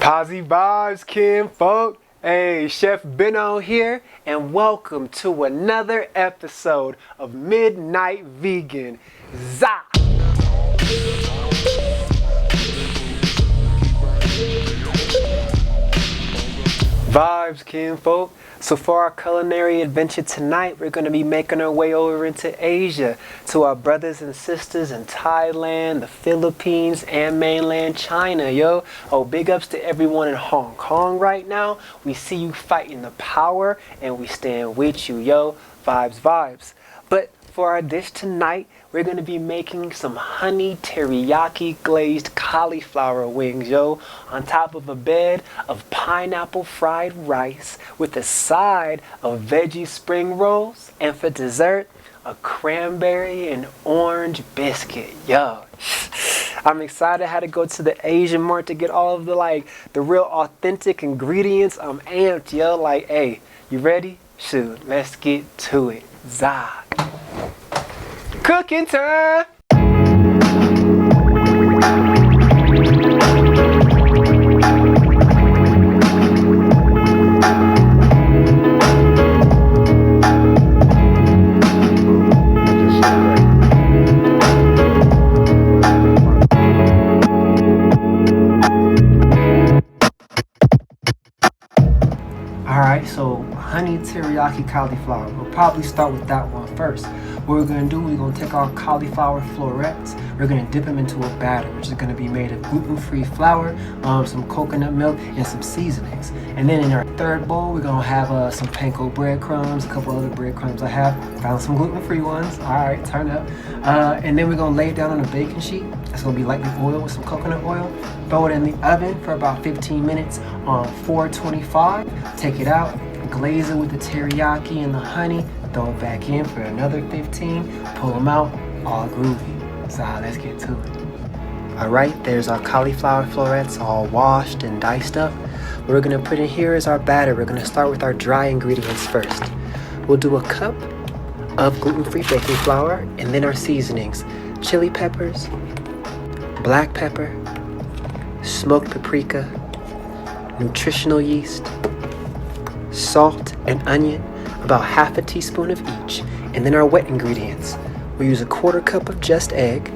Posy vibes, kinfolk. Hey, Chef Benno here, and welcome to another episode of Midnight Vegan. Za! Vibes, kinfolk. So for our culinary adventure tonight, we're going to be making our way over into Asia to our brothers and sisters in Thailand, the Philippines, and mainland China, yo. Oh, big ups to everyone in Hong Kong right now. We see you fighting the power, and we stand with you, yo. Vibes, vibes. But for our dish tonight, we're going to be making some honey teriyaki glazed cauliflower wings, yo, on top of a bed of pineapple fried rice with a side of veggie spring rolls, and for dessert, a cranberry and orange biscuit, yo. I'm excited how to go to the Asian mart to get all of the real authentic ingredients. I'm amped, yo. Like, hey, you ready? Shoot, let's get to it. Za. Cooking time! Alright, so honey teriyaki cauliflower. We'll probably start with that one first. What we're going to do, we're going to take our cauliflower florets, we're going to dip them into a batter, which is going to be made of gluten-free flour, some coconut milk, and some seasonings. And then in our third bowl, we're going to have some panko breadcrumbs, a couple other breadcrumbs I have. Found some gluten-free ones. Alright, turn up. And then we're going to lay it down on a baking sheet. It's going to be lightly oiled with some coconut oil. Throw it in the oven for about 15 minutes on 425. Take it out, glaze it with the teriyaki and the honey. Throw it back in for another 15, pull them out, all groovy. So let's get to it. Alright, there's our cauliflower florets all washed and diced up. What we're going to put in here is our batter. We're going to start with our dry ingredients first. We'll do a cup of gluten-free baking flour, and then our seasonings. Chili peppers, black pepper, smoked paprika, nutritional yeast, salt and onion, about half a teaspoon of each, and then our wet ingredients. We'll use a 1/4 cup of just egg,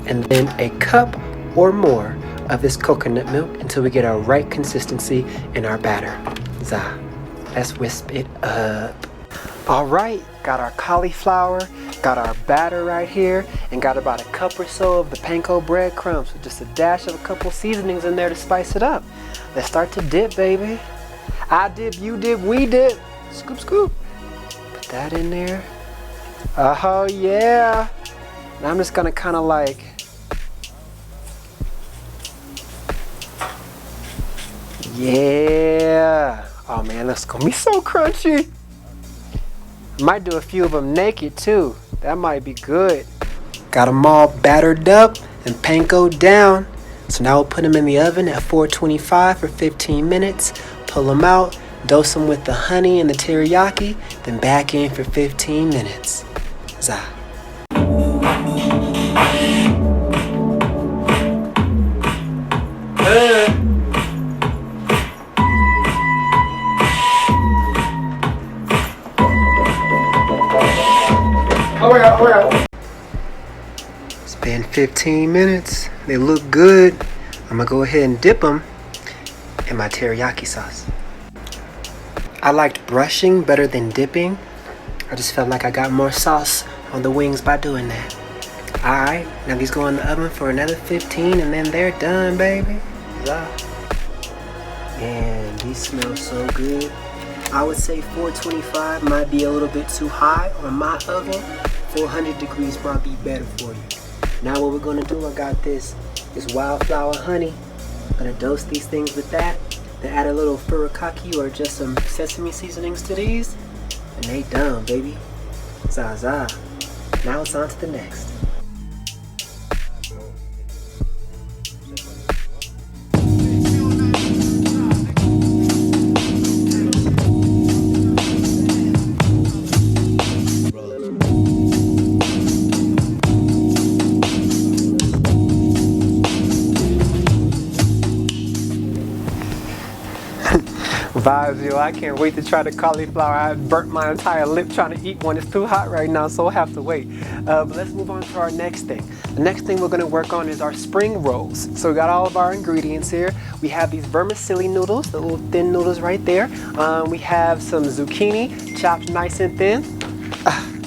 and then a cup or more of this coconut milk until we get our right consistency in our batter. Za. Let's whisk it up. Alright, got our cauliflower, got our batter right here, and got about a cup or so of the panko breadcrumbs with just a dash of a couple seasonings in there to spice it up. Let's start to dip, baby. I dip, you dip, we dip. Scoop, scoop. Put that in there. Oh, yeah. Now I'm just gonna kind of yeah. Oh man, that's gonna be so crunchy. Might do a few of them naked too. That might be good. Got them all battered up and pankoed down. So now we'll put them in the oven at 425 for 15 minutes. Pull them out. Dose them with the honey and the teriyaki, then back in for 15 minutes. Za. It's been 15 minutes. They look good. I'm gonna go ahead and dip them in my teriyaki sauce. I liked brushing better than dipping. I just felt like I got more sauce on the wings by doing that. Alright, now these go in the oven for another 15 and then they're done, baby. Man, these smell so good. I would say 425 might be a little bit too high on my oven. 400 degrees might be better for you. Now what we're gonna do, I got this wildflower honey. I'm gonna dose these things with that. Then add a little furikake or just some sesame seasonings to these, and they done, baby. Za. Now it's on to the next. Vibes, yo, I can't wait to try the cauliflower. I burnt my entire lip trying to eat one. It's too hot right now, so we'll have to wait. But let's move on to our next thing. The next thing we're gonna work on is our spring rolls. So we got all of our ingredients here. We have these vermicelli noodles, the little thin noodles right there. We have some zucchini, chopped nice and thin.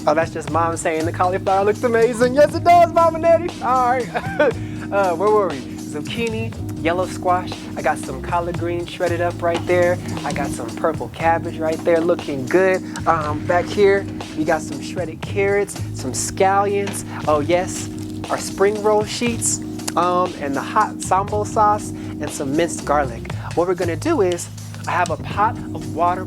Oh, that's just Mom saying the cauliflower looks amazing. Yes, it does, Mama Nettie. All right. Where were we? Zucchini, yellow squash. I got some collard greens shredded up right there. I got some purple cabbage right there looking good. Back here, we got some shredded carrots, some scallions. Oh yes, our spring roll sheets, and the hot sambal sauce, and some minced garlic. What we're gonna do is, I have a pot of water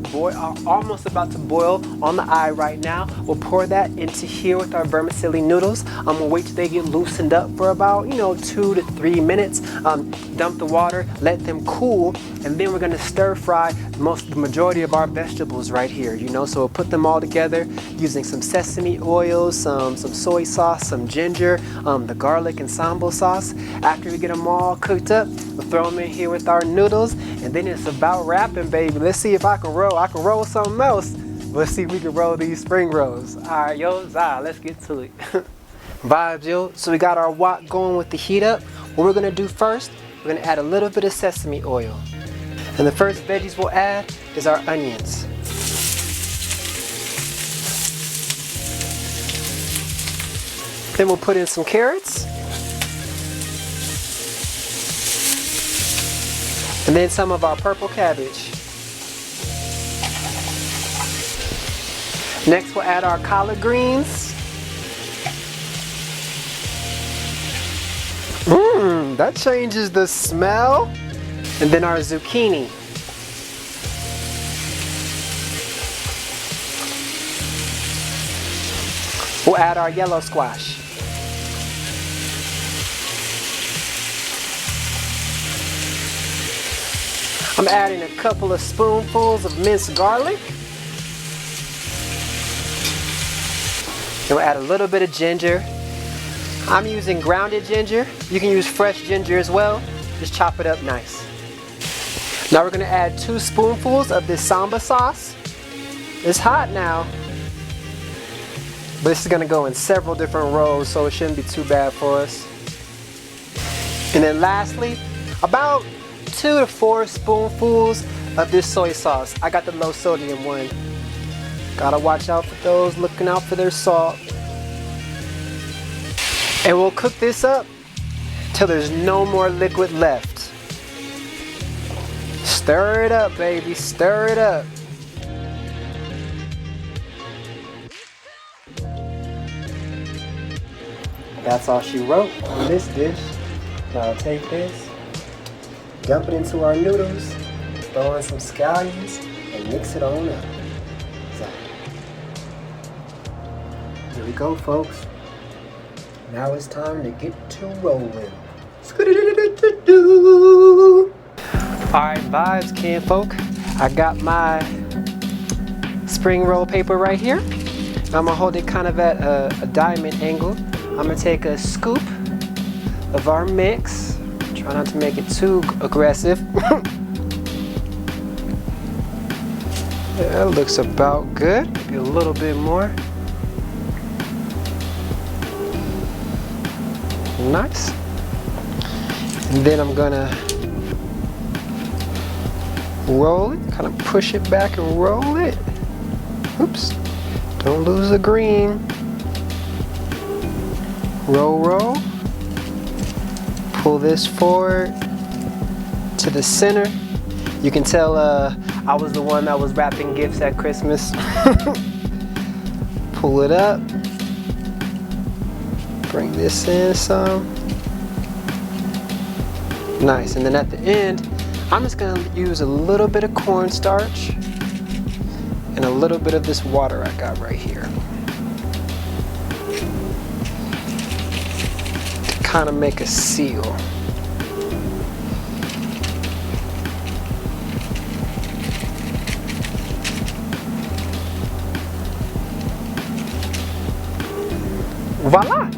almost about to boil on the eye right now. We'll pour that into here with our vermicelli noodles. We'll wait till they get loosened up for about, 2 to 3 minutes. Dump the water, let them cool, and then we're gonna stir fry the majority of our vegetables right here, So we'll put them all together using some sesame oil, some soy sauce, some ginger, the garlic and sambal sauce. After we get them all cooked up, we'll throw them in here with our noodles, and then it's about wrapping, baby. Let's see if I can roll. I can roll something else. Let's see if we can roll these spring rolls. All right, yo, let's get to it. Vibes, yo. So we got our wok going with the heat up. What we're gonna do first, we're gonna add a little bit of sesame oil. And the first veggies we'll add is our onions. Then we'll put in some carrots. And then some of our purple cabbage. Next we'll add our collard greens. That changes the smell. And then our zucchini. We'll add our yellow squash. I'm adding a couple of spoonfuls of minced garlic. And we'll add a little bit of ginger. I'm using grounded ginger. You can use fresh ginger as well. Just chop it up nice. Now we're gonna add 2 spoonfuls of this samba sauce. It's hot now, but this is gonna go in several different rolls, so it shouldn't be too bad for us. And then lastly, about 2 to 4 spoonfuls of this soy sauce. I got the low sodium one. Gotta watch out for those, looking out for their salt. And we'll cook this up till there's no more liquid left. Stir it up, baby, stir it up. That's all she wrote on this dish. Now I'll take this, dump it into our noodles, throw in some scallions, and mix it on up. So, here we go, folks. Now it's time to get to rolling. Alright, vibes, kinfolk. I got my spring roll paper right here. I'm gonna hold it kind of at a diamond angle. I'm gonna take a scoop of our mix. Try not to make it too aggressive. That looks about good. Maybe a little bit more. Nice. And then I'm gonna roll it, kind of push it back and roll it. Oops, don't lose the green. Roll, roll. Pull this forward to the center. You can tell I was the one that was wrapping gifts at Christmas. Pull it up. Bring this in some. Nice, and then at the end, I'm just gonna use a little bit of cornstarch and a little bit of this water I got right here. To kind of make a seal. Voila!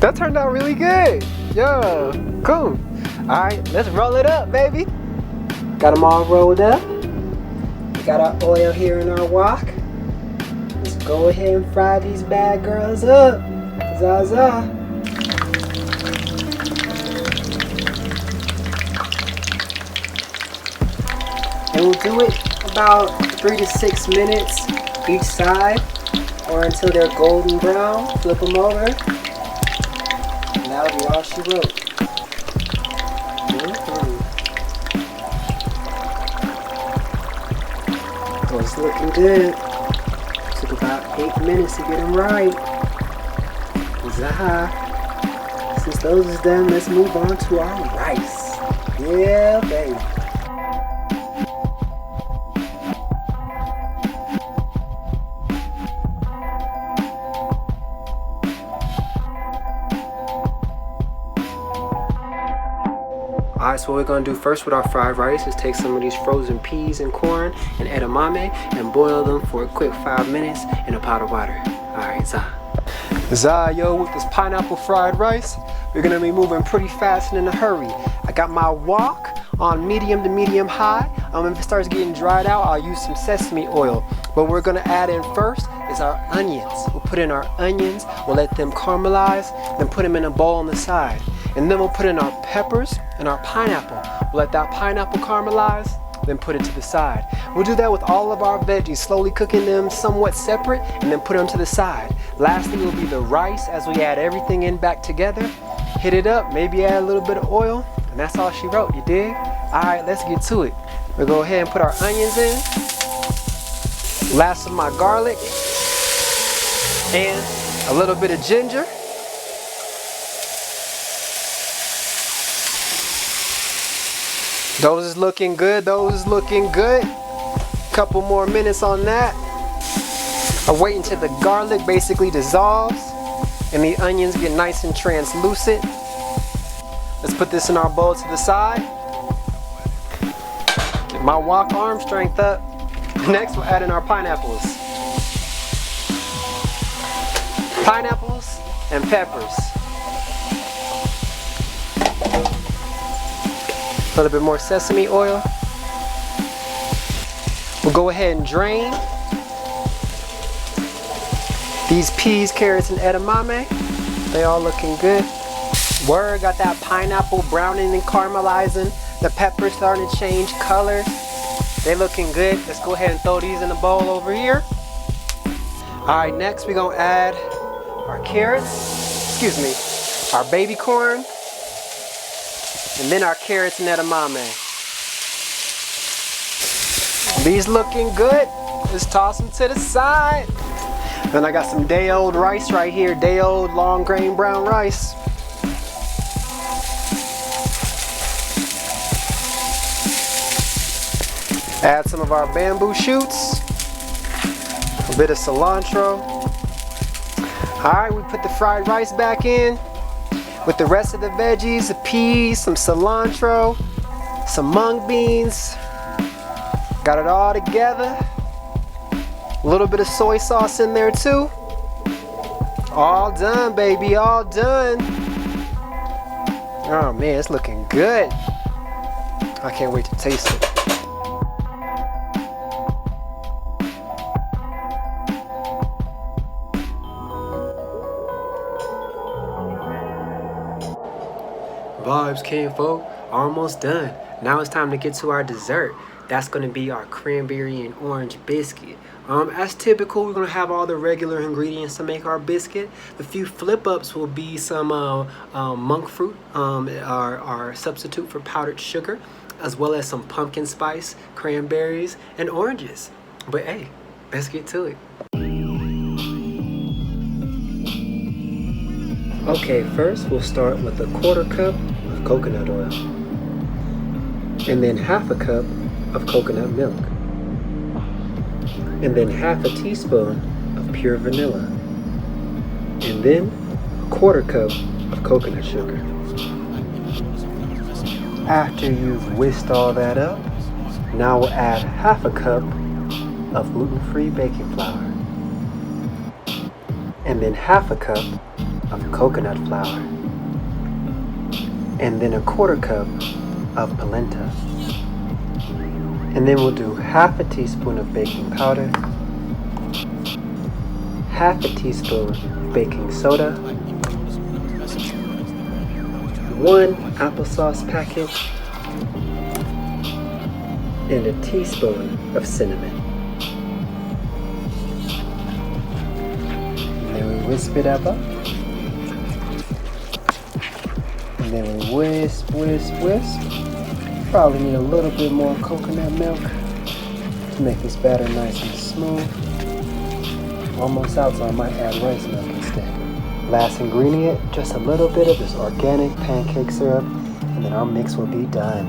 That turned out really good. Yeah, cool. All right, let's roll it up, baby. Got them all rolled up. We got our oil here in our wok. Let's go ahead and fry these bad girls up. Zaza. And we'll do it about 3 to 6 minutes each side, or until they're golden brown. Flip them over. And that'll be all she wrote. Oh, it's looking good. Took about 8 minutes to get them right. Zaha. Since those is done, let's move on to our rice. Yeah, baby. Alright, so what we're going to do first with our fried rice is take some of these frozen peas and corn and edamame and boil them for a quick 5 minutes in a pot of water. Alright, yo, with this pineapple fried rice, we're going to be moving pretty fast and in a hurry. I got my wok on medium to medium high. If it starts getting dried out, I'll use some sesame oil. What we're going to add in first is our onions. We'll put in our onions, we'll let them caramelize, then put them in a bowl on the side. And then we'll put in our peppers and our pineapple. We'll let that pineapple caramelize, then put it to the side. We'll do that with all of our veggies, slowly cooking them somewhat separate and then put them to the side. Lastly will be the rice as we add everything in back together. Hit it up, maybe add a little bit of oil, and that's all she wrote, you dig? Alright, let's get to it. We'll go ahead and put our onions in. Last of my garlic. And a little bit of ginger. Those is looking good, Couple more minutes on that. I wait until the garlic basically dissolves and the onions get nice and translucent. Let's put this in our bowl to the side. Get my wok arm strength up. Next we'll add in our pineapples. Pineapples and peppers. A little bit more sesame oil. We'll go ahead and drain these peas, carrots, and edamame. They all looking good. Word, got that pineapple browning and caramelizing. The peppers starting to change colors. They looking good. Let's go ahead and throw these in the bowl over here. Alright, next we're gonna add our carrots, our baby corn, and then our carrots and edamame. These looking good. Let's toss them to the side. Then I got some day-old rice right here, day-old long grain brown rice. Add some of our bamboo shoots, a bit of cilantro. Alright, we put the fried rice back in with the rest of the veggies, the peas, some cilantro, some mung beans. Got it all together. A little bit of soy sauce in there too. All done, baby, all done. Oh man, it's looking good. I can't wait to taste it. Vibes, kinfolk, almost done. Now it's time to get to our dessert. That's going to be our cranberry and orange biscuit. As typical, we're going to have all the regular ingredients to make our biscuit. The few flip-ups will be some monk fruit, our substitute for powdered sugar, as well as some pumpkin spice, cranberries, and oranges. But hey, let's get to it. Okay, first we'll start with a 1/4 cup of coconut oil, and then 1/2 cup of coconut milk, and then 1/2 teaspoon of pure vanilla, and then a 1/4 cup of coconut sugar. After you've whisked all that up, now we'll add 1/2 cup of gluten-free baking flour, and then 1/2 cup of coconut flour, and then a 1/4 cup of polenta. And then we'll do half a teaspoon of baking powder, half a teaspoon baking soda, 1 applesauce packet, and a teaspoon of cinnamon. And then we whisk it up. And then we whisk. Probably need a little bit more coconut milk to make this batter nice and smooth. Almost out, so I might add rice milk instead. Last ingredient, just a little bit of this organic pancake syrup, and then our mix will be done.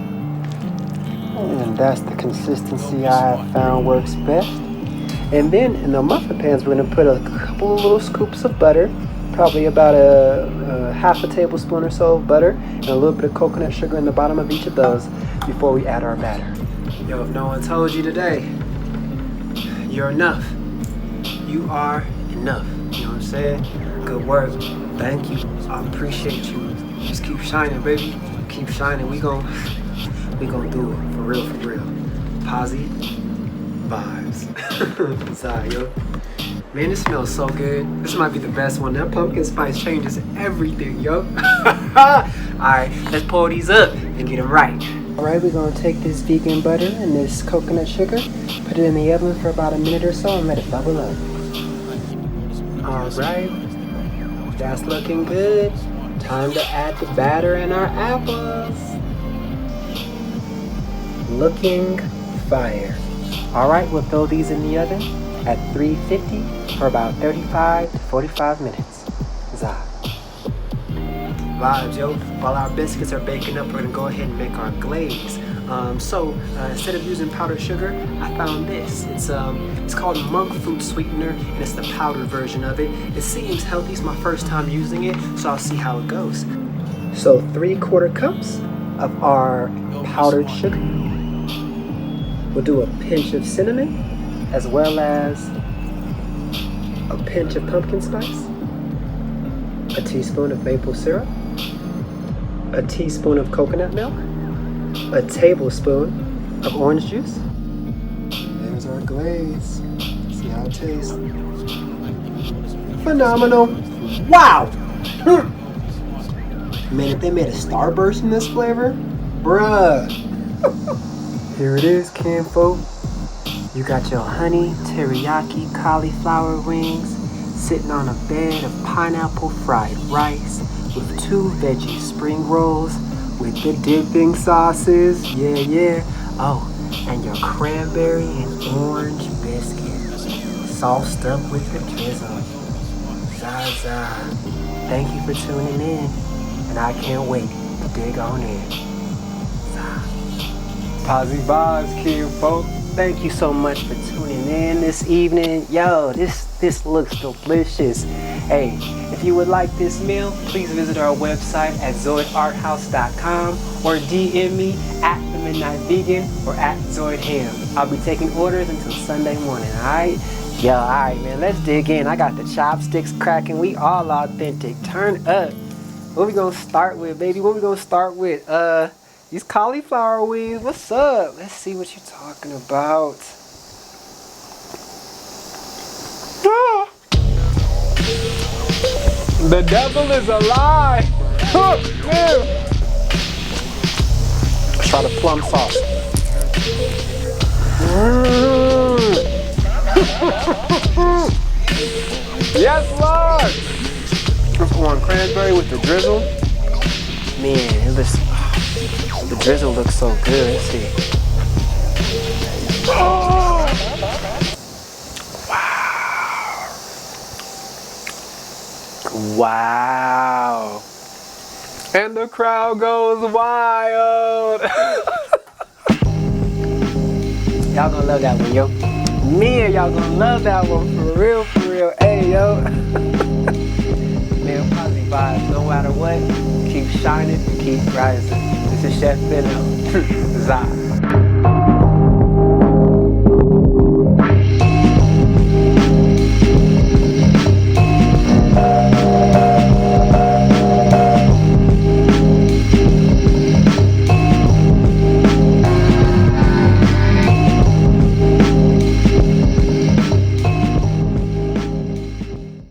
And that's the consistency I have found works best. And then in the muffin pans, we're going to put a couple of little scoops of butter, probably about a half a tablespoon or so of butter, and a little bit of coconut sugar in the bottom of each of those before we add our batter. Yo, if no one told you today, you're enough. You are enough. You know what I'm saying? Good work. Thank you. I appreciate you. Just keep shining, baby. Keep shining. We gon' do it. For real. Positive vibes. Sorry, yo. Man, this smells so good. This might be the best one. That pumpkin spice changes everything, yo. Alright, let's pour these up and get them right. Alright, we're gonna take this vegan butter and this coconut sugar, put it in the oven for about a minute or so and let it bubble up. Alright, that's looking good. Time to add the batter and our apples. Looking fire. Alright, we'll throw these in the oven at 350 for about 35 to 45 minutes. Zah. Vibes, yo. While our biscuits are baking up, we're gonna go ahead and make our glaze. Instead of using powdered sugar, I found this. It's called monk fruit sweetener, and it's the powdered version of it. It seems healthy. It's my first time using it, so I'll see how it goes. So 3/4 cups of our powdered sugar. We'll do a pinch of cinnamon, as well as a pinch of pumpkin spice, a teaspoon of maple syrup, a teaspoon of coconut milk, a tablespoon of orange juice. There's our glaze. See how it tastes. Phenomenal. Wow! Man, if they made a starburst in this flavor, bruh. Here it is, kinfolk. You got your honey teriyaki cauliflower wings sitting on a bed of pineapple fried rice with 2 veggie spring rolls with the dipping sauces. Yeah. Oh, and your cranberry and orange biscuit sauced up with the drizzle. Zaza. Thank you for tuning in, and I can't wait to dig on in. Positive vibes, kinfolk. Thank you so much for tuning in this evening. Yo, this looks delicious. Hey, if you would like this meal, please visit our website at zoidarthouse.com or DM me at The Midnight Vegan or at zoidham. I'll be taking orders until Sunday morning, alright? Yo, alright, man, let's dig in. I got the chopsticks cracking. We all authentic. Turn up. What we gonna start with, baby? What we gonna start with? These cauliflower wings, what's up? Let's see what you're talking about. Ah! The devil is a lie. Let's try the plum sauce. Yes, Lord. I'm going cranberry with the drizzle. Man, the drizzle looks so good. Let's see. Oh! Wow. And the crowd goes wild. Y'all gonna love that one, yo. Man, y'all gonna love that one for real. Hey, yo. Man, positive vibes, no matter what. Keep shining, keep rising. This is Chef Benno. Zah.